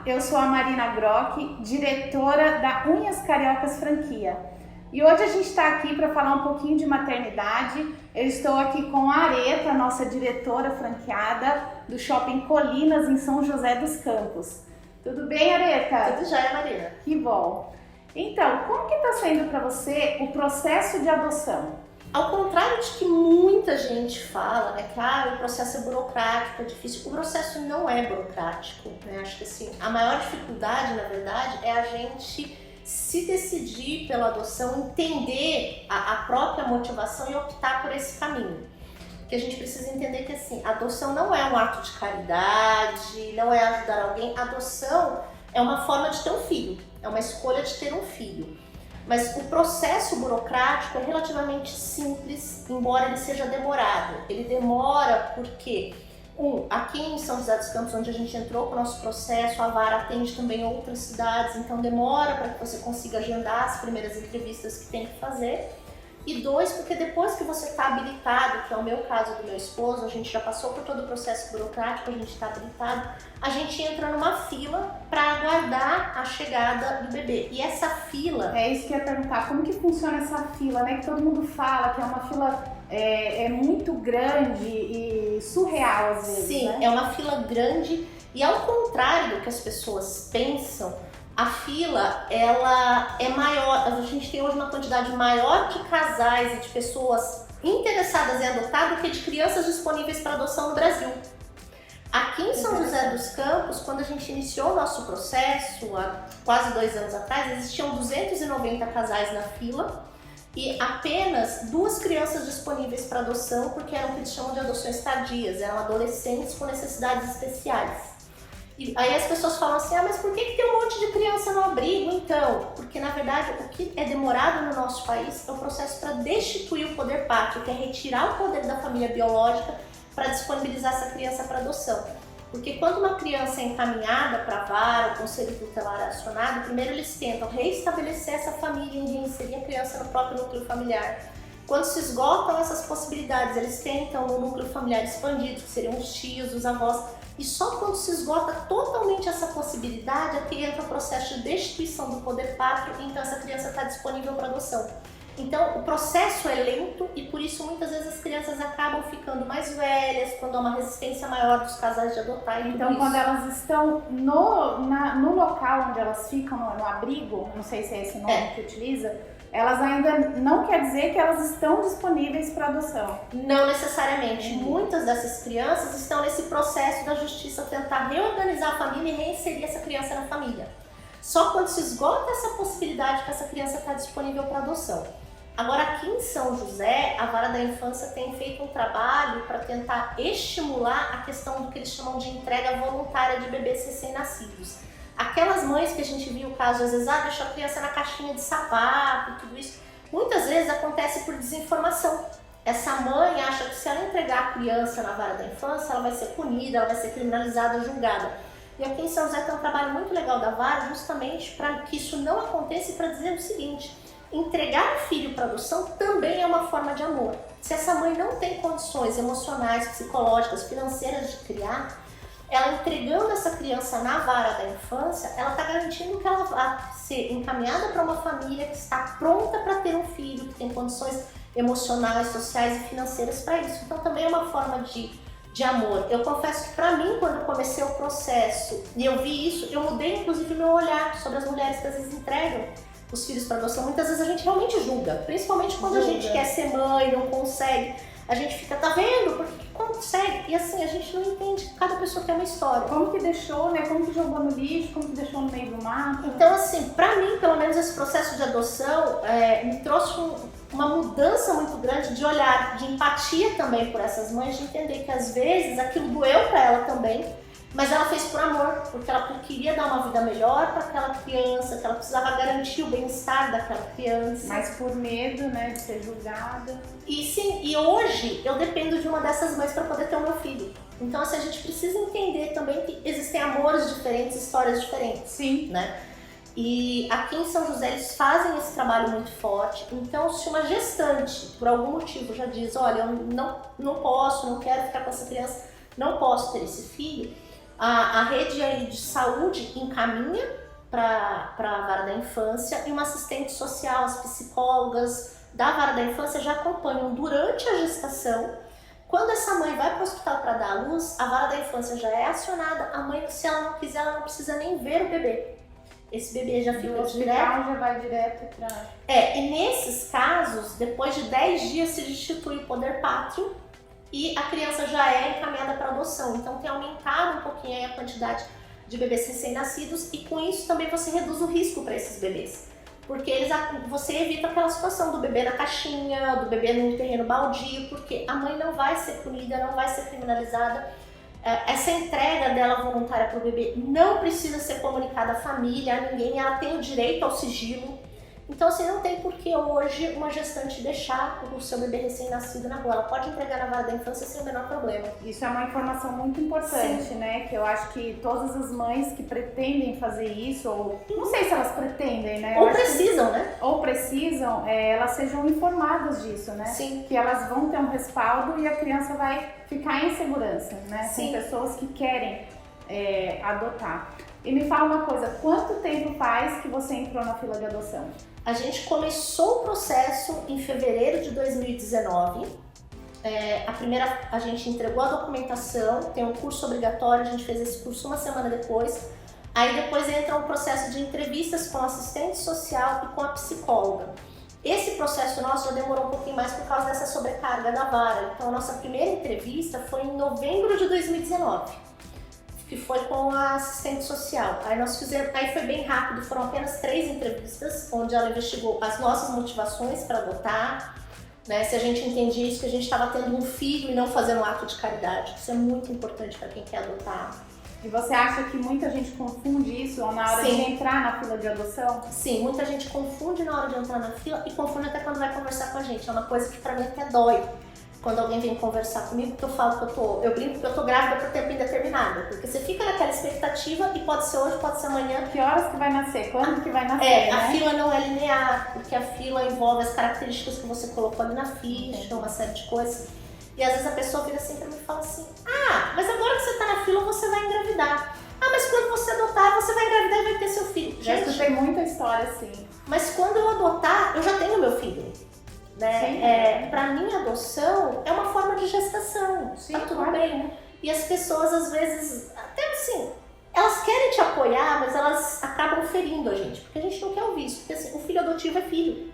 eu sou a Marina Grock, diretora da Unhas Cariocas Franquia. E hoje a gente está aqui para falar um pouquinho de maternidade. Eu estou aqui com a Areta, nossa diretora franqueada do Shopping Colinas, em São José dos Campos. Tudo bem, Areta? Tudo jóia, Marina. Que bom. Então, como que está sendo para você o processo de adoção? Ao contrário de que muita gente fala, né, que o processo é burocrático, é difícil, o processo não é burocrático, né? Acho que assim, a maior dificuldade, na verdade, é a gente se decidir pela adoção, entender a própria motivação e optar por esse caminho. Porque a gente precisa entender que assim, a adoção não é um ato de caridade, não é ajudar alguém, a adoção é uma forma de ter um filho, é uma escolha de ter um filho. Mas o processo burocrático é relativamente simples, embora ele seja demorado. Ele demora porque, aqui em São José dos Campos, onde a gente entrou com o nosso processo, a vara atende também outras cidades, então demora para que você consiga agendar as primeiras entrevistas que tem que fazer. E 2, porque depois que você está habilitado, que é o meu caso do meu esposo, a gente já passou por todo o processo burocrático, a gente está habilitado, a gente entra numa fila para aguardar a chegada do bebê. E essa fila... É isso que eu ia perguntar, como que funciona essa fila, né? Que todo mundo fala que é uma fila muito grande e surreal às vezes, Sim, né? É uma fila grande e ao contrário do que as pessoas pensam, a fila, ela é maior, a gente tem hoje uma quantidade maior de casais e de pessoas interessadas em adotar do que de crianças disponíveis para adoção no Brasil. Aqui em São José dos Campos, quando a gente iniciou o nosso processo, há quase 2 anos atrás, existiam 290 casais na fila e apenas 2 crianças disponíveis para adoção, porque eram o que eles chamam de adoções tardias, eram adolescentes com necessidades especiais. E aí as pessoas falam assim, mas por que tem um monte de criança no abrigo então? Porque na verdade o que é demorado no nosso país é o processo para destituir o poder pátrio, que é retirar o poder da família biológica para disponibilizar essa criança para adoção. Porque quando uma criança é encaminhada para a vara, o conselho tutelar é acionado, primeiro eles tentam reestabelecer essa família e reinserir a criança no próprio núcleo familiar. Quando se esgotam essas possibilidades, eles tentam no núcleo familiar expandido, que seriam os tios, os avós, e só quando se esgota totalmente essa possibilidade é que entra o processo de destituição do poder pátrio e então essa criança está disponível para adoção. Então o processo é lento e por isso muitas vezes as crianças acabam ficando mais velhas, quando há uma resistência maior dos casais de adotar e então quando elas estão no local onde elas ficam, no abrigo, não sei se é esse nome que utiliza, elas ainda não quer dizer que elas estão disponíveis para adoção. Não necessariamente. Muitas dessas crianças estão nesse processo da justiça tentar reorganizar a família e reinserir essa criança na família. Só quando se esgota essa possibilidade que essa criança está disponível para adoção. Agora aqui em São José, a Vara da Infância tem feito um trabalho para tentar estimular a questão do que eles chamam de entrega voluntária de bebês recém-nascidos. Aquelas mães que a gente viu o caso, às vezes, deixa a criança na caixinha de sapato, tudo isso, muitas vezes acontece por desinformação. Essa mãe acha que se ela entregar a criança na vara da infância, ela vai ser punida, ela vai ser criminalizada, julgada. E aqui em São José tem um trabalho muito legal da vara, justamente para que isso não aconteça e para dizer o seguinte, entregar o filho para adoção também é uma forma de amor. Se essa mãe não tem condições emocionais, psicológicas, financeiras de criar, ela entregando essa criança na vara da infância, ela está garantindo que ela vai ser encaminhada para uma família que está pronta para ter um filho, que tem condições emocionais, sociais e financeiras para isso. Então também é uma forma de amor. Eu confesso que para mim, quando eu comecei o processo e eu vi isso, eu mudei inclusive meu olhar sobre as mulheres que às vezes entregam os filhos para adoção. Muitas vezes a gente realmente julga, principalmente quando a gente quer ser mãe, não consegue. A gente fica, tá vendo? Porque consegue. E assim, a gente não entende que cada pessoa tem uma história. Como que deixou, né? Como que jogou no lixo, como que deixou no meio do mato. Então assim, pra mim, pelo menos esse processo de adoção me trouxe uma mudança muito grande de olhar, de empatia também por essas mães, de entender que às vezes aquilo doeu pra ela também, mas ela fez por amor, porque ela queria dar uma vida melhor para aquela criança, que ela precisava garantir o bem-estar daquela criança. Mas por medo, né, de ser julgada. E sim, e hoje eu dependo de uma dessas mães para poder ter o meu filho. Então assim, a gente precisa entender também que existem amores diferentes, histórias diferentes. Sim. Né? E aqui em São José eles fazem esse trabalho muito forte. Então se uma gestante, por algum motivo, já diz, olha, eu não posso, não quero ficar com essa criança, não posso ter esse filho, A rede aí de saúde encaminha para a vara da infância e uma assistente social, as psicólogas da vara da infância já acompanham durante a gestação. Quando essa mãe vai para o hospital para dar à luz, a vara da infância já é acionada, a mãe, se ela não quiser, ela não precisa nem ver o bebê. Esse bebê já fica direto. Já vai direto para... E nesses casos, depois de 10 dias se institui o poder pátrio e a criança já é encaminhada para adoção. Então tem aumentado um pouquinho aí a quantidade de bebês recém-nascidos e com isso também você reduz o risco para esses bebês. Porque você evita aquela situação do bebê na caixinha, do bebê num terreno baldio, porque a mãe não vai ser punida, não vai ser criminalizada. Essa entrega dela voluntária para o bebê não precisa ser comunicada à família, a ninguém, ela tem o direito ao sigilo. Então, assim, não tem por que hoje uma gestante deixar o seu bebê recém-nascido na rua. Ela pode entregar na vara da infância sem o menor problema. Isso é uma informação muito importante, Sim. né? Que eu acho que todas as mães que pretendem fazer isso, ou não sei se elas pretendem, né? Ou precisam, né? Ou precisam, elas sejam informadas disso, né? Sim. Que elas vão ter um respaldo e a criança vai ficar em segurança, né? Sim. Com pessoas que querem adotar. E me fala uma coisa, quanto tempo faz que você entrou na fila de adoção? A gente começou o processo em fevereiro de 2019. A gente entregou a documentação, tem um curso obrigatório, a gente fez esse curso uma semana depois. Aí depois entra um processo de entrevistas com a assistente social e com a psicóloga. Esse processo nosso já demorou um pouquinho mais por causa dessa sobrecarga da vara. Então a nossa primeira entrevista foi em novembro de 2019. Que foi com a assistente social. Aí foi bem rápido, foram apenas 3 entrevistas, onde ela investigou as nossas motivações para adotar, né? Se a gente entendia isso, que a gente estava tendo um filho e não fazendo um ato de caridade. Isso é muito importante para quem quer adotar. E você acha que muita gente confunde isso na hora de entrar na fila de adoção? Sim, muita gente confunde na hora de entrar na fila e confunde até quando vai conversar com a gente. É uma coisa que para mim até dói. Quando alguém vem conversar comigo, que eu falo que eu brinco que eu tô grávida por tempo indeterminado. Porque você fica naquela expectativa e pode ser hoje, pode ser amanhã. Que horas que vai nascer? Quando que vai nascer, né? A fila não é linear, porque a fila envolve as características que você colocou ali na ficha, uma série de coisas. E às vezes a pessoa vira assim pra mim e fala assim, mas agora que você tá na fila, você vai engravidar. Mas quando você adotar, você vai engravidar e vai ter seu filho. Já escutei muita história assim. Mas quando eu adotar, eu já tenho meu filho. Né? Pra mim, a adoção é uma forma de gestação, sim, tá tudo bem. E as pessoas, às vezes, até assim, elas querem te apoiar, mas elas acabam ferindo a gente, porque a gente não quer ouvir isso, porque assim, o filho adotivo é filho,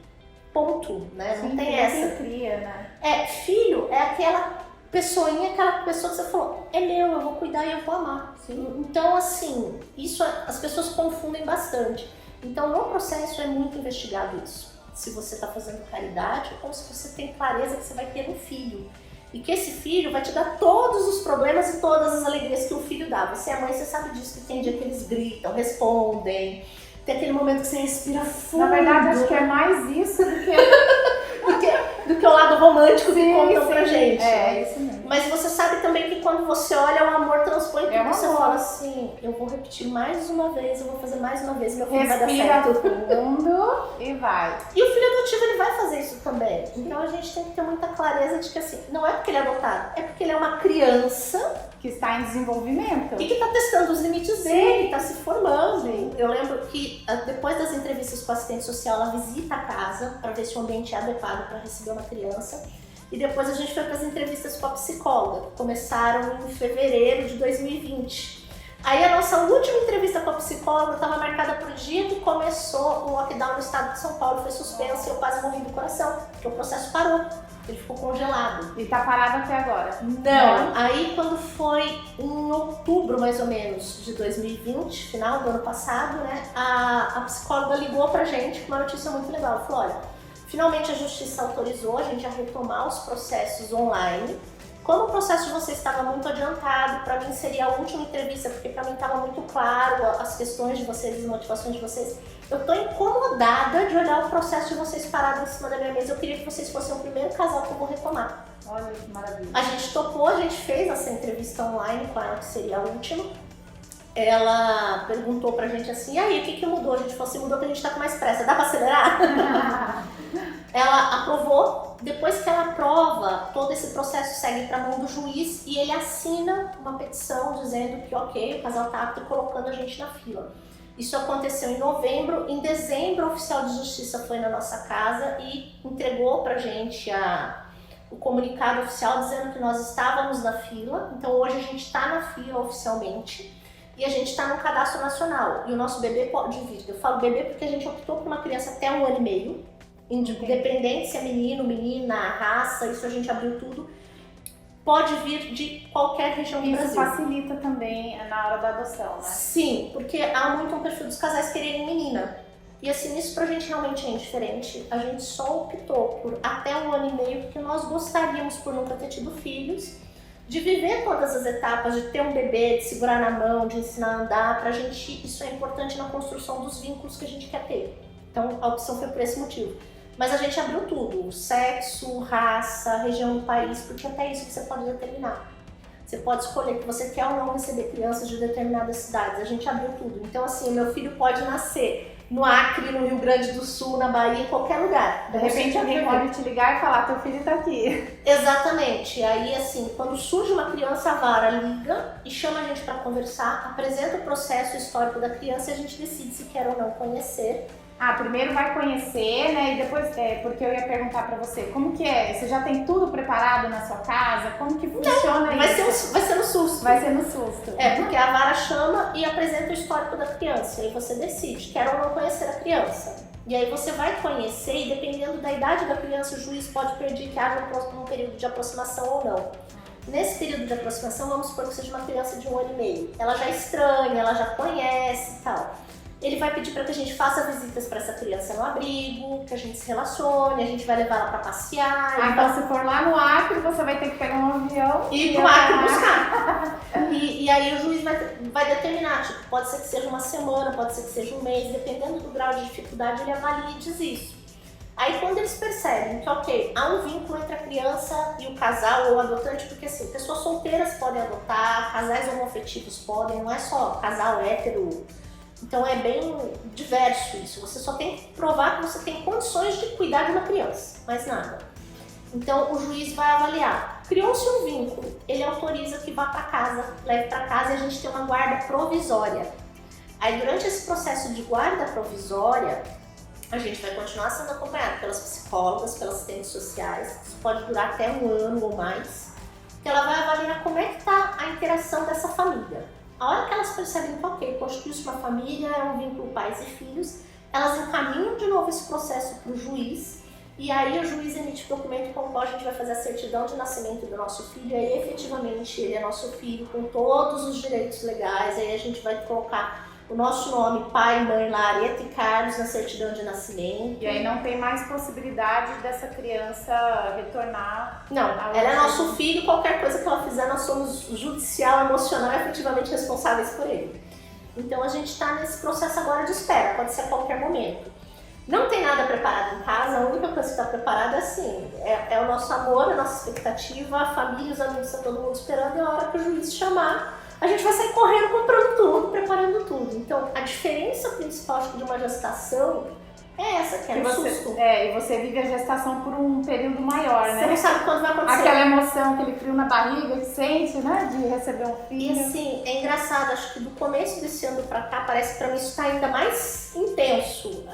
ponto, né? Sim, não tem essa. Cria, né? Filho é aquela pessoinha, aquela pessoa que você falou, é meu, eu vou cuidar e eu vou amar. Sim. Então, assim, isso as pessoas confundem bastante. Então, no processo é muito investigado isso. Se você está fazendo caridade ou se você tem clareza que você vai ter um filho. E que esse filho vai te dar todos os problemas e todas as alegrias que o filho dá. Você é mãe, você sabe disso, que tem dia que eles gritam, respondem. Tem aquele momento que você respira fundo. Na verdade, acho que é mais isso do que o lado romântico que contam pra gente. Isso mesmo. Mas você sabe também que quando você olha, o amor transpõe tudo. Você amor. fala assim, eu vou repetir mais uma vez, eu vou fazer mais uma vez, meu filho vai dar Respira certo. fundo e vai. E o filho adotivo, ele vai fazer isso também. Então a gente tem que ter muita clareza de que assim, não é porque ele é adotado, é porque ele é uma criança que está em desenvolvimento. E que está testando os limites dele, está se formando. Eu lembro que depois das entrevistas com a assistente social, ela visita a casa para ver se o ambiente é adequado para receber uma criança. E depois a gente foi para as entrevistas com a psicóloga, que começaram em fevereiro de 2020. Aí a nossa última entrevista com a psicóloga estava marcada para o dia que começou o lockdown no estado de São Paulo, foi suspenso e eu quase morri do coração, porque o processo parou, ele ficou congelado. E tá parado até agora? Não, aí quando foi em outubro mais ou menos de 2020, final do ano passado, né, a psicóloga ligou pra gente com uma notícia muito legal, ela falou, olha, finalmente a justiça autorizou a gente a retomar os processos online. Como o processo de vocês estava muito adiantado, para mim seria a última entrevista, porque para mim estava muito claro as questões de vocês, as motivações de vocês. Eu estou incomodada de olhar o processo de vocês parado em cima da minha mesa. Eu queria que vocês fossem o primeiro casal que eu vou retomar. Olha que maravilha. A gente topou, a gente fez essa entrevista online com ela, que seria a última. Ela perguntou pra gente assim, e aí, o que mudou? A gente falou assim, mudou que a gente tá com mais pressa, dá pra acelerar? Ela aprovou, depois que ela aprova, todo esse processo segue para a mão do juiz e ele assina uma petição dizendo que ok, o casal está apto e colocando a gente na fila. Isso aconteceu em novembro, em dezembro o oficial de justiça foi na nossa casa e entregou pra gente o comunicado oficial dizendo que nós estávamos na fila. Então hoje a gente está na fila oficialmente e a gente está no cadastro nacional e o nosso bebê pode vir. Eu falo bebê porque a gente optou por uma criança até 1 ano e meio, independente se é menino, menina, raça, isso a gente abriu tudo. Pode vir de qualquer região do Brasil. Isso facilita também na hora da adoção, né? Sim, porque há muito um perfil dos casais quererem menina. E assim, isso pra gente realmente é indiferente. A gente só optou por até 1 ano e meio porque nós gostaríamos, por nunca ter tido filhos, de viver todas as etapas, de ter um bebê, de segurar na mão, de ensinar a andar. Pra gente, isso é importante na construção dos vínculos que a gente quer ter. Então, a opção foi por esse motivo. Mas a gente abriu tudo, sexo, raça, região do país, porque até isso você pode determinar. Você pode escolher que você quer ou não receber crianças de determinadas cidades, a gente abriu tudo. Então assim, meu filho pode nascer no Acre, no Rio Grande do Sul, na Bahia, em qualquer lugar. De repente alguém pode te ligar e falar, teu filho tá aqui. Exatamente, aí assim, quando surge uma criança, a vara liga e chama a gente para conversar, apresenta o processo histórico da criança e a gente decide se quer ou não conhecer. Primeiro vai conhecer, né, e depois, porque eu ia perguntar pra você, como que é? Você já tem tudo preparado na sua casa? Como que funciona isso? Vai ser no susto. Vai ser no susto. Porque a vara chama e apresenta o histórico da criança, e aí você decide, quer ou não conhecer a criança. E aí você vai conhecer e dependendo da idade da criança, o juiz pode pedir que haja um período de aproximação ou não. Nesse período de aproximação, vamos supor que seja uma criança de 1 ano e meio. Ela já estranha, ela já conhece e tal. Ele vai pedir para que a gente faça visitas para essa criança no abrigo, que a gente se relacione, a gente vai levar ela para passear. Então se for lá no Acre, você vai ter que pegar um avião e ir pro Acre buscar. E aí o juiz vai determinar, tipo, pode ser que seja uma semana, pode ser que seja um mês, dependendo do grau de dificuldade, ele avalia e diz isso. Aí quando eles percebem que, ok, há um vínculo entre a criança e o casal ou o adotante, porque assim, pessoas solteiras podem adotar, casais homoafetivos podem, não é só casal hétero. Então é bem diverso isso, você só tem que provar que você tem condições de cuidar de uma criança, mais nada. Então o juiz vai avaliar, criou-se um vínculo, ele autoriza que vá para casa, leve para casa e a gente tem uma guarda provisória. Aí durante esse processo de guarda provisória, a gente vai continuar sendo acompanhado pelas psicólogas, pelas assistentes sociais, isso pode durar até 1 ano ou mais, que ela vai avaliar como é que está a interação dessa família. A hora que elas percebem que, ok, constitui-se uma família, é um vínculo pais e filhos, elas encaminham de novo esse processo para o juiz e aí o juiz emite o documento com o qual a gente vai fazer a certidão de nascimento do nosso filho e aí efetivamente ele é nosso filho com todos os direitos legais, aí a gente vai colocar o nosso nome, pai, mãe, Areta e Carlos na certidão de nascimento. E aí não tem mais possibilidade dessa criança retornar. Não, ela é nosso filho, qualquer coisa que ela fizer, nós somos judicial, emocional e efetivamente responsáveis por ele. Então a gente está nesse processo agora de espera, pode ser a qualquer momento. Não tem nada preparado em casa, a única coisa que está preparada é assim, é o nosso amor, a nossa expectativa, a família, os amigos, está todo mundo esperando e a hora que o juiz chamar, a gente vai sair correndo, comprando tudo, preparando tudo. Então, a diferença principal acho que de uma gestação é essa, que é o susto. E você vive a gestação por um período maior, né? Você não sabe quando vai acontecer. Aquela emoção, aquele frio na barriga que sente, né? De receber um filho. E assim, é engraçado, acho que do começo desse ano pra cá, parece que pra mim isso tá ainda mais intenso.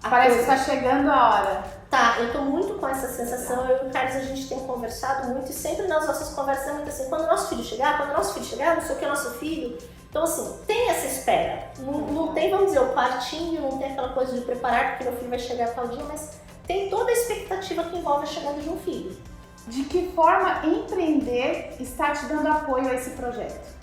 Parece que tá chegando a hora. Tá, eu tô muito com essa sensação, eu e o Carlos a gente tem conversado muito e sempre nas nossas conversas é muito assim, quando o nosso filho chegar, não sei o que é nosso filho. Então assim, tem essa espera, não tem, vamos dizer, o quartinho, não tem aquela coisa de preparar porque meu filho vai chegar tal dia, mas tem toda a expectativa que envolve a chegada de um filho. De que forma empreender está te dando apoio a esse projeto?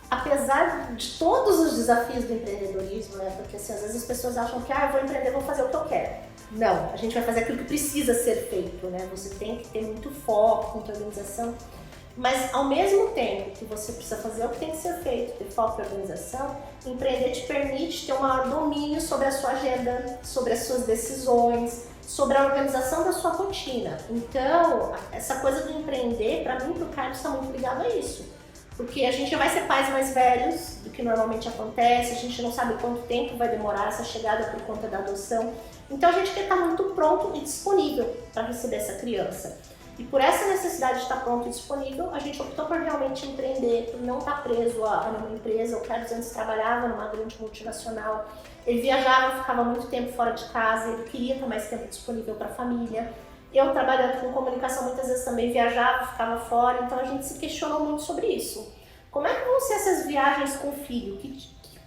Apesar de todos os desafios do empreendedorismo, né? Porque assim, às vezes as pessoas acham que eu vou empreender, vou fazer o que eu quero. Não, a gente vai fazer aquilo que precisa ser feito, né? Você tem que ter muito foco, muita organização, mas ao mesmo tempo que você precisa fazer o que tem que ser feito, ter foco e organização, empreender te permite ter um maior domínio sobre a sua agenda, sobre as suas decisões, sobre a organização da sua rotina. Então, essa coisa do empreender, para mim e para o Carlos, está muito ligado a isso. Porque a gente já vai ser pais mais velhos do que normalmente acontece, a gente não sabe quanto tempo vai demorar essa chegada por conta da adoção. Então a gente quer estar muito pronto e disponível para receber essa criança. E por essa necessidade de estar pronto e disponível, a gente optou por realmente empreender, por não estar preso a uma empresa. O Carlos antes trabalhava numa grande multinacional, ele viajava, ficava muito tempo fora de casa, ele queria ter mais tempo disponível para a família. Eu, trabalhando com comunicação, muitas vezes também viajava, ficava fora, então a gente se questionou muito sobre isso. Como é que vão ser essas viagens com o filho? Que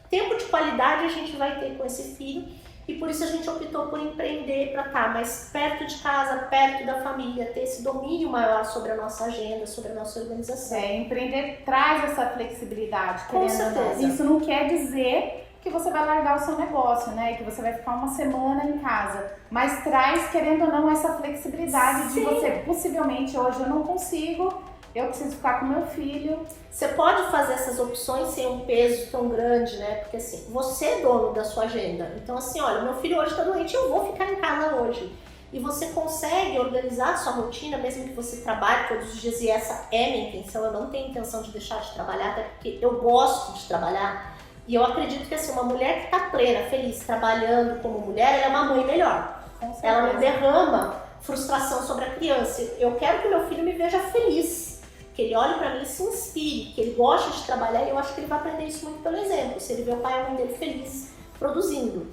tempo de qualidade a gente vai ter com esse filho? E por isso a gente optou por empreender para estar mais perto de casa, perto da família, ter esse domínio maior sobre a nossa agenda, sobre a nossa organização. Empreender traz essa flexibilidade, com certeza. Isso não quer dizer que você vai largar o seu negócio, né? Que você vai ficar uma semana em casa. Mas traz, querendo ou não, essa flexibilidade. Sim. De você, possivelmente, hoje eu não consigo, eu preciso ficar com meu filho. Você pode fazer essas opções sem um peso tão grande, né? Porque assim, você é dono da sua agenda. Então assim, olha, meu filho hoje está doente, eu vou ficar em casa hoje. E você consegue organizar a sua rotina, mesmo que você trabalhe todos os dias, e essa é minha intenção, eu não tenho intenção de deixar de trabalhar, até porque eu gosto de trabalhar. E eu acredito que assim, uma mulher que está plena, feliz, trabalhando como mulher, ela é uma mãe melhor. Ela não derrama frustração sobre a criança. Eu quero que meu filho me veja feliz, que ele olhe para mim e se inspire, que ele goste de trabalhar, e eu acho que ele vai aprender isso muito pelo exemplo, se ele vê o pai e a mãe dele feliz produzindo.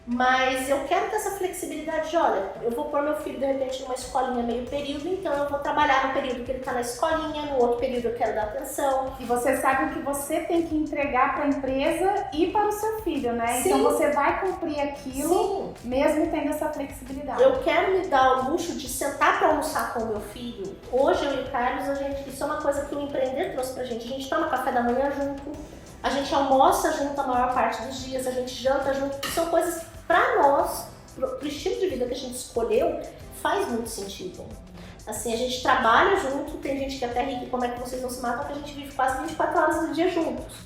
Mas eu quero ter essa flexibilidade de, olha, eu vou pôr meu filho de repente numa escolinha meio período, então eu vou trabalhar no período que ele está na escolinha, no outro período eu quero dar atenção. E você sabe o que você tem que entregar para a empresa e para o seu filho, né? Sim. Então você vai cumprir aquilo. Sim. Mesmo tendo essa flexibilidade. Eu quero me dar o luxo de sentar para almoçar com o meu filho. Hoje eu e o Carlos, isso é uma coisa que o empreender trouxe pra gente. A gente toma café da manhã junto, a gente almoça junto a maior parte dos dias, a gente janta junto. São coisas para nós, pro estilo de vida que a gente escolheu, faz muito sentido. Assim, a gente trabalha junto, tem gente que até ri, como é que vocês não se matam, que a gente vive quase 24 horas do dia juntos.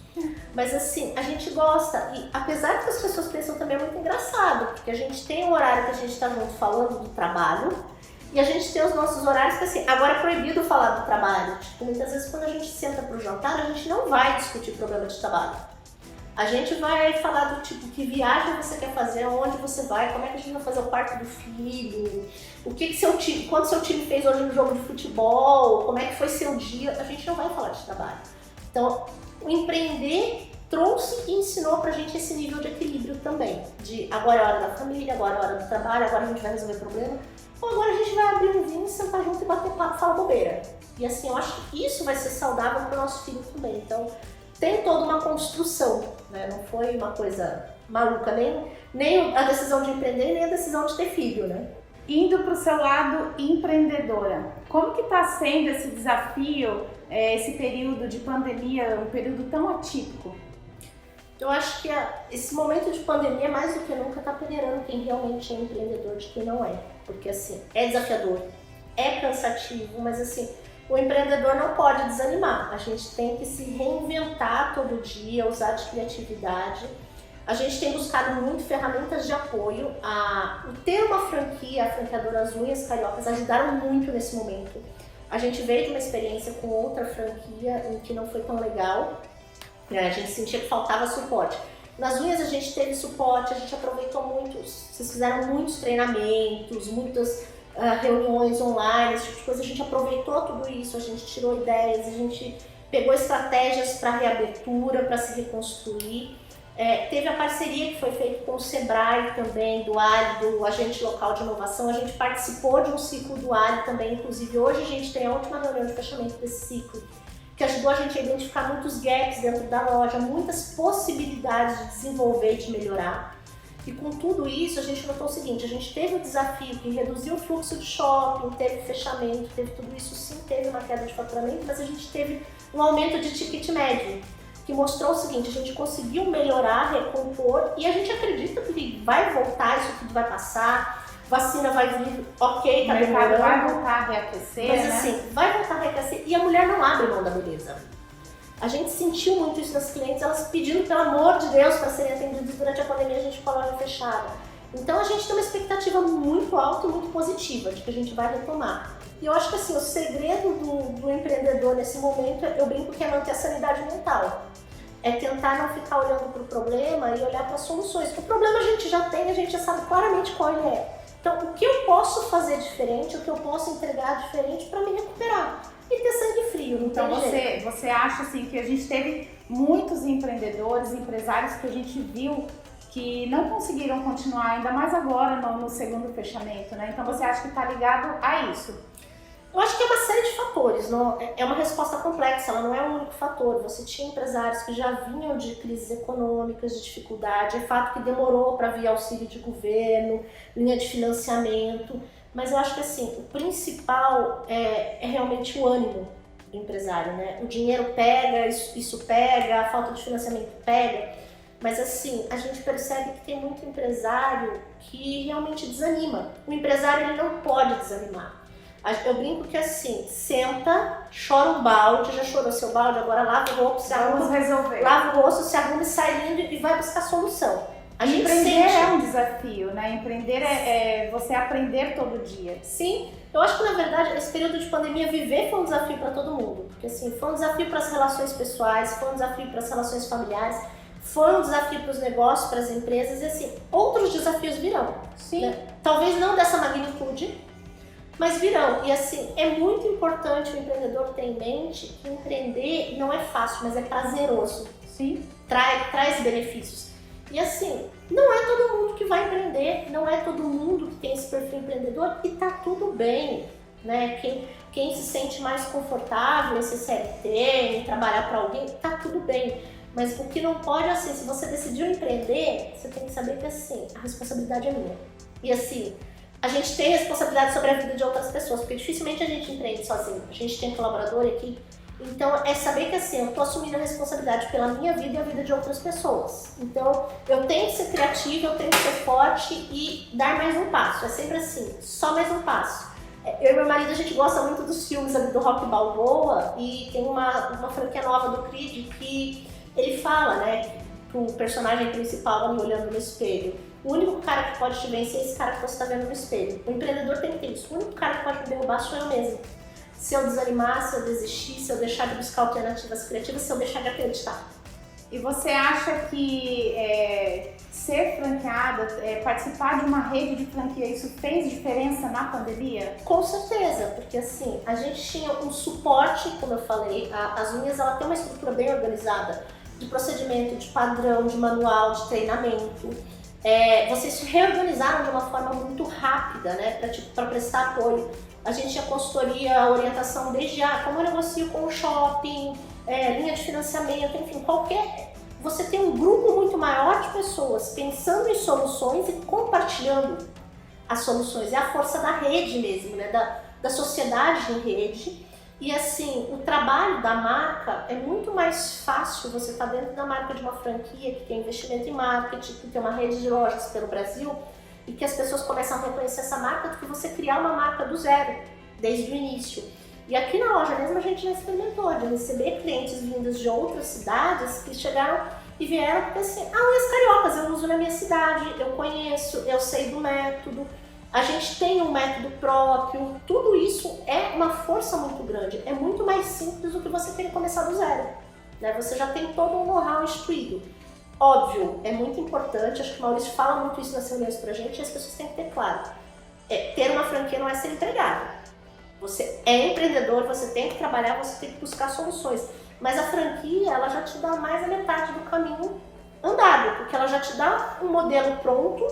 Mas assim, a gente gosta, e apesar que as pessoas pensam também é muito engraçado, porque a gente tem um horário que a gente está junto falando do trabalho, e a gente tem os nossos horários que assim, agora é proibido falar do trabalho. Tipo, muitas vezes quando a gente senta pro jantar, a gente não vai discutir problema de trabalho. A gente vai falar do tipo, que viagem você quer fazer, onde você vai, como é que a gente vai fazer o parto do filho, o que seu time, quanto seu time fez hoje no jogo de futebol, como é que foi seu dia. A gente não vai falar de trabalho. Então, o empreender trouxe e ensinou pra gente esse nível de equilíbrio também. De agora é a hora da família, agora é a hora do trabalho, agora a gente vai resolver problema. Ou agora a gente vai abrir um vinho, sentar junto e bater papo e falar bobeira. E assim, eu acho que isso vai ser saudável pro nosso filho também. Então, tem toda uma construção, né? Não foi uma coisa maluca, nem a decisão de empreender, nem a decisão de ter filho, né? Indo para o seu lado empreendedora, como que está sendo esse desafio, esse período de pandemia, um período tão atípico? Eu acho que esse momento de pandemia, mais do que nunca, está peneirando quem realmente é empreendedor de quem não é. Porque assim, é desafiador, é cansativo, mas assim, o empreendedor não pode desanimar. A gente tem que se reinventar todo dia, usar de criatividade. A gente tem buscado muito ferramentas de apoio. O ter uma franquia, a franqueadora As Unhas Cariocas, ajudaram muito nesse momento. A gente veio de uma experiência com outra franquia em que não foi tão legal. A gente sentia que faltava suporte. Nas unhas a gente teve suporte, a gente aproveitou muito. Vocês fizeram muitos treinamentos, muitas reuniões online, esse tipo de coisa. A gente aproveitou tudo isso, a gente tirou ideias, a gente pegou estratégias para reabertura, para se reconstruir. Teve a parceria que foi feita com o Sebrae também, do Ali, do Agente Local de Inovação. A gente participou de um ciclo do Ali também, inclusive hoje a gente tem a última reunião de fechamento desse ciclo, que ajudou a gente a identificar muitos gaps dentro da loja, muitas possibilidades de desenvolver e de melhorar. E com tudo isso, a gente notou o seguinte, a gente teve o desafio que reduziu o fluxo de shopping, teve fechamento, teve tudo isso, sim, teve uma queda de faturamento, mas a gente teve um aumento de ticket médio, que mostrou o seguinte, a gente conseguiu melhorar, recompor, e a gente acredita que vai voltar, isso tudo vai passar, vacina vai vir, ok, tá demorando. Vai voltar a reaquecer, mas né? assim, vai voltar a reaquecer, e a mulher não abre mão da beleza. A gente sentiu muito isso das clientes, elas pedindo pelo amor de Deus para serem atendidas durante a pandemia, a gente com a loja fechada. Então a gente tem uma expectativa muito alta e muito positiva de que a gente vai retomar. E eu acho que assim, o segredo do empreendedor nesse momento, eu brinco que é manter a sanidade mental. É tentar não ficar olhando para o problema e olhar para as soluções. O problema a gente já tem, a gente já sabe claramente qual ele é. Então, o que eu posso fazer diferente, o que eu posso entregar diferente para me recuperar? E ter sangue frio, não então tem jeito. Você acha assim que a gente teve muitos empreendedores, empresários que a gente viu que não conseguiram continuar, ainda mais agora no segundo fechamento, né? Então você acha que está ligado a isso? Eu acho que é uma série de fatores, não, é uma resposta complexa, ela não é um único fator. Você tinha empresários que já vinham de crises econômicas, de dificuldade, é fato que demorou para vir auxílio de governo, linha de financiamento, mas eu acho que assim, o principal é realmente o ânimo do empresário, né? O dinheiro pega, isso pega, a falta de financiamento pega, mas assim, a gente percebe que tem muito empresário que realmente desanima. O empresário ele não pode desanimar. Eu brinco que assim, senta, chora um balde, já chorou seu balde, agora lava o rosto, se arruma, lava o rosto, se arruma e sai lindo e vai buscar solução. Empreender é um desafio, né? Empreender é você aprender todo dia. Sim, eu acho que na verdade esse período de pandemia viver foi um desafio para todo mundo. Porque assim, foi um desafio para as relações pessoais, foi um desafio para as relações familiares, foi um desafio para os negócios, para as empresas e assim, outros desafios virão. Sim. Né? Talvez não dessa magnitude, mas virão. E assim, é muito importante o empreendedor ter em mente que empreender não é fácil, mas é prazeroso. Sim. Traz benefícios. E assim, não é todo mundo que vai empreender, não é todo mundo que tem esse perfil empreendedor e tá tudo bem, né? Quem se sente mais confortável em ser CLT, em trabalhar para alguém, tá tudo bem. Mas o que não pode, assim, se você decidiu empreender, você tem que saber que assim, a responsabilidade é minha. E assim, a gente tem responsabilidade sobre a vida de outras pessoas, porque dificilmente a gente empreende sozinho. A gente tem colaborador, equipe. Então, é saber que assim, eu tô assumindo a responsabilidade pela minha vida e a vida de outras pessoas. Então, eu tenho que ser criativa, eu tenho que ser forte e dar mais um passo. É sempre assim, só mais um passo. Eu e meu marido, a gente gosta muito dos filmes ali do Rock Balboa e tem uma franquia nova do Creed que ele fala, né, pro personagem principal ali olhando no espelho. O único cara que pode te vencer é esse cara que você está vendo no espelho. O empreendedor tem que ter isso. O único cara que pode me derrubar sou eu mesmo. Se eu desanimar, se eu desistir, se eu deixar de buscar alternativas criativas, se eu deixar de acreditar. E você acha que ser franqueada, participar de uma rede de franquia, isso fez diferença na pandemia? Com certeza, porque assim, a gente tinha um suporte, como eu falei, as unhas ela tem uma estrutura bem organizada, de procedimento, de padrão, de manual, de treinamento. Vocês se reorganizaram de uma forma muito rápida, né, para prestar apoio. A gente tinha consultoria, orientação desde como eu negocio com o shopping, linha de financiamento, enfim, você tem um grupo muito maior de pessoas pensando em soluções e compartilhando as soluções. É a força da rede mesmo, né, da sociedade em rede. E assim, o trabalho da marca é muito mais fácil você estar dentro da marca de uma franquia que tem investimento em marketing, que tem uma rede de lojas pelo Brasil e que as pessoas começam a reconhecer essa marca do que você criar uma marca do zero, desde o início. E aqui na loja mesmo a gente já experimentou de receber clientes vindos de outras cidades que chegaram e vieram porque assim, unhas cariocas eu uso na minha cidade, eu conheço, eu sei do método. A gente tem um método próprio, tudo isso é uma força muito grande, é muito mais simples do que você ter que começar do zero, né? Você já tem todo um know-how instruído. Óbvio, é muito importante, acho que o Maurício fala muito isso nas reuniões pra gente e as pessoas têm que ter claro. Ter uma franquia não é ser empregado. Você é empreendedor, você tem que trabalhar, você tem que buscar soluções. Mas a franquia, ela já te dá mais a metade do caminho andado, porque ela já te dá um modelo pronto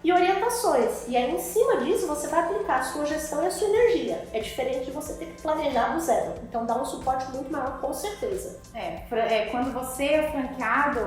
e orientações. E aí, em cima disso, você vai aplicar a sua gestão e a sua energia. É diferente de você ter que planejar do zero. Então, dá um suporte muito maior, com certeza. Quando você é franqueado,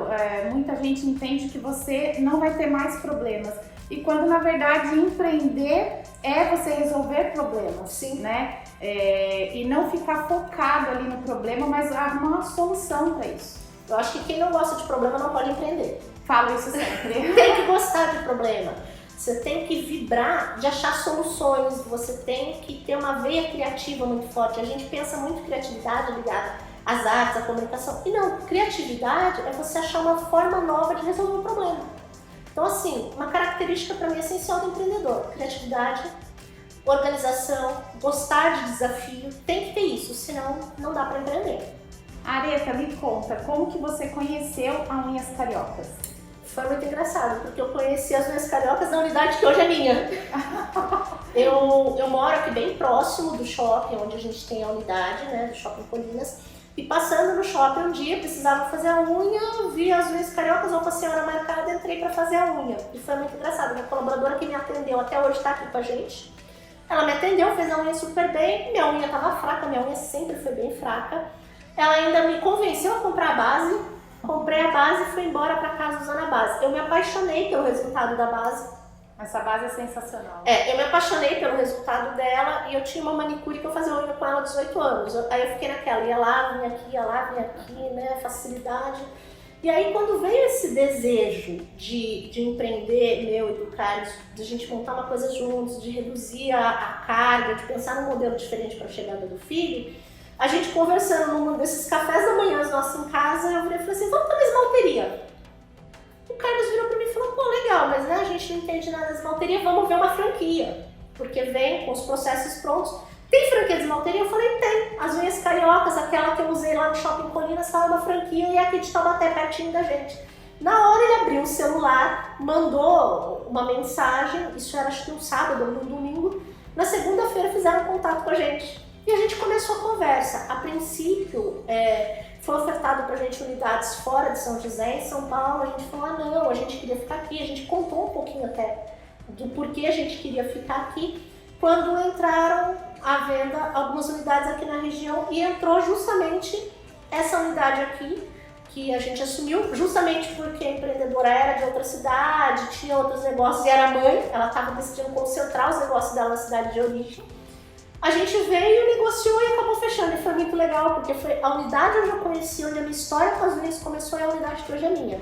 muita gente entende que você não vai ter mais problemas. E quando, na verdade, empreender é você resolver problemas. Sim. Né? E não ficar focado ali no problema, mas arrumar uma solução para isso. Eu acho que quem não gosta de problema não pode empreender. Falo isso sempre. Tem que gostar de problema. Você tem que vibrar de achar soluções, você tem que ter uma veia criativa muito forte. A gente pensa muito criatividade ligada às artes, à comunicação. E não, criatividade é você achar uma forma nova de resolver um problema. Então, assim, uma característica para mim essencial do empreendedor: criatividade, organização, gostar de desafio. Tem que ter isso, senão não dá para empreender. Areta, me conta, como que você conheceu a Unhas Cariocas? Foi muito engraçado, porque eu conheci as Unhas Cariocas na unidade que hoje é minha. Eu moro aqui bem próximo do shopping, onde a gente tem a unidade, né, do Shopping Colinas. E passando no shopping um dia, precisava fazer a unha, vi as Unhas Cariocas, com a senhora marcada, entrei para fazer a unha. E foi muito engraçado, minha colaboradora que me atendeu até hoje está aqui com a gente. Ela me atendeu, fez a unha super bem, minha unha estava fraca, minha unha sempre foi bem fraca. Ela ainda me convenceu a comprar a base, comprei a base e fui embora para casa usando a base. Eu me apaixonei pelo resultado da base. Essa base é sensacional. Eu me apaixonei pelo resultado dela e eu tinha uma manicure que eu fazia unha com ela há 18 anos. Aí eu fiquei naquela, ia lá, vinha aqui, né, facilidade. E aí quando veio esse desejo de empreender, meu e do Carlos, de a gente montar uma coisa juntos, de reduzir a carga, de pensar num modelo diferente para a chegada do filho, a gente conversando num desses cafés da manhã nossos em casa, eu falei assim, vamos para esmalteria. O Carlos virou para mim e falou, pô, legal, mas né, a gente não entende nada de esmalteria, vamos ver uma franquia. Porque vem com os processos prontos. Tem franquia de esmalteria? Eu falei, tem. As Unhas Cariocas, aquela que eu usei lá no Shopping Colinas, estava uma franquia e aqui de Taubaté, pertinho da gente. Na hora ele abriu o celular, mandou uma mensagem, isso era acho que um sábado ou um domingo. Na segunda-feira fizeram contato com a gente. E a gente começou a conversa. A princípio, foi ofertado pra gente unidades fora de São José, em São Paulo. A gente falou, não, a gente queria ficar aqui. A gente contou um pouquinho até do porquê a gente queria ficar aqui. Quando entraram à venda algumas unidades aqui na região e entrou justamente essa unidade aqui, que a gente assumiu, justamente porque a empreendedora era de outra cidade, tinha outros negócios e era mãe, ela estava decidindo concentrar os negócios dela na cidade de origem. A gente veio, negociou e acabou fechando. E foi muito legal, porque foi a unidade onde eu conheci, onde a minha história com as unhas começou, e a unidade que hoje é minha.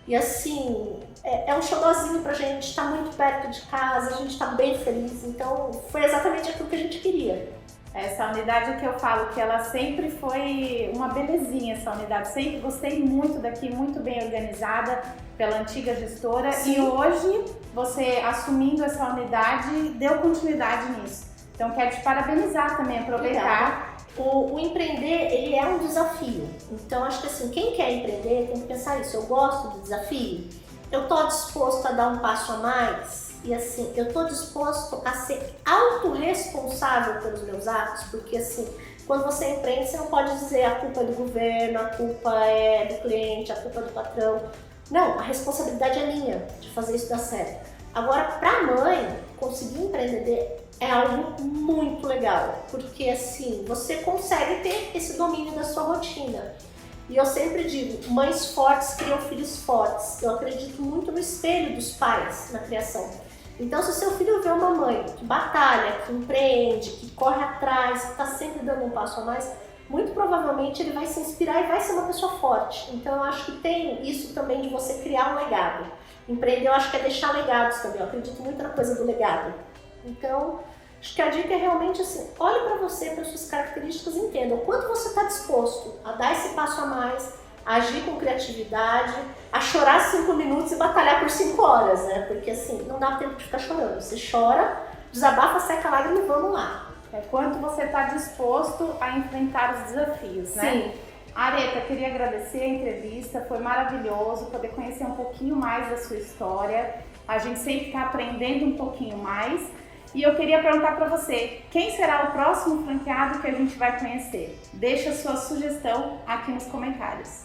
E assim, é um xodózinho pra gente, tá muito perto de casa, a gente tá bem feliz. Então foi exatamente aquilo que a gente queria. Essa unidade que eu falo que ela sempre foi uma belezinha, essa unidade. Sempre gostei muito daqui, muito bem organizada pela antiga gestora. Sim. E hoje, você assumindo essa unidade, deu continuidade nisso. Então quero te parabenizar também, aproveitar. O empreender, ele é um desafio. Então acho que assim, quem quer empreender tem que pensar isso. Eu gosto do desafio, eu estou disposto a dar um passo a mais e assim, eu estou disposto a ser autorresponsável pelos meus atos, porque assim, quando você empreende, você não pode dizer a culpa é do governo, a culpa é do cliente, a culpa é do patrão. Não, a responsabilidade é minha de fazer isso dar certo. Agora, para a mãe, conseguir empreender é algo muito legal, porque assim, você consegue ter esse domínio da sua rotina. E eu sempre digo, mães fortes criam filhos fortes. Eu acredito muito no espelho dos pais na criação. Então, se o seu filho vê uma mãe que batalha, que empreende, que corre atrás, que está sempre dando um passo a mais, muito provavelmente ele vai se inspirar e vai ser uma pessoa forte. Então, eu acho que tem isso também de você criar um legado. Empreender, eu acho que é deixar legados também. Eu acredito muito na coisa do legado. Então, acho que a dica é realmente assim, olhe para você, para suas características e entenda o quanto você está disposto a dar esse passo a mais, a agir com criatividade, a chorar 5 minutos e batalhar por 5 horas, né? Porque assim, não dá tempo de ficar chorando. Você chora, desabafa, seca a lágrima e vamos lá. É quanto você está disposto a enfrentar os desafios, né? Sim. Areta, queria agradecer a entrevista, foi maravilhoso poder conhecer um pouquinho mais da sua história. A gente sempre está aprendendo um pouquinho mais. E eu queria perguntar para você, quem será o próximo franqueado que a gente vai conhecer? Deixa a sua sugestão aqui nos comentários.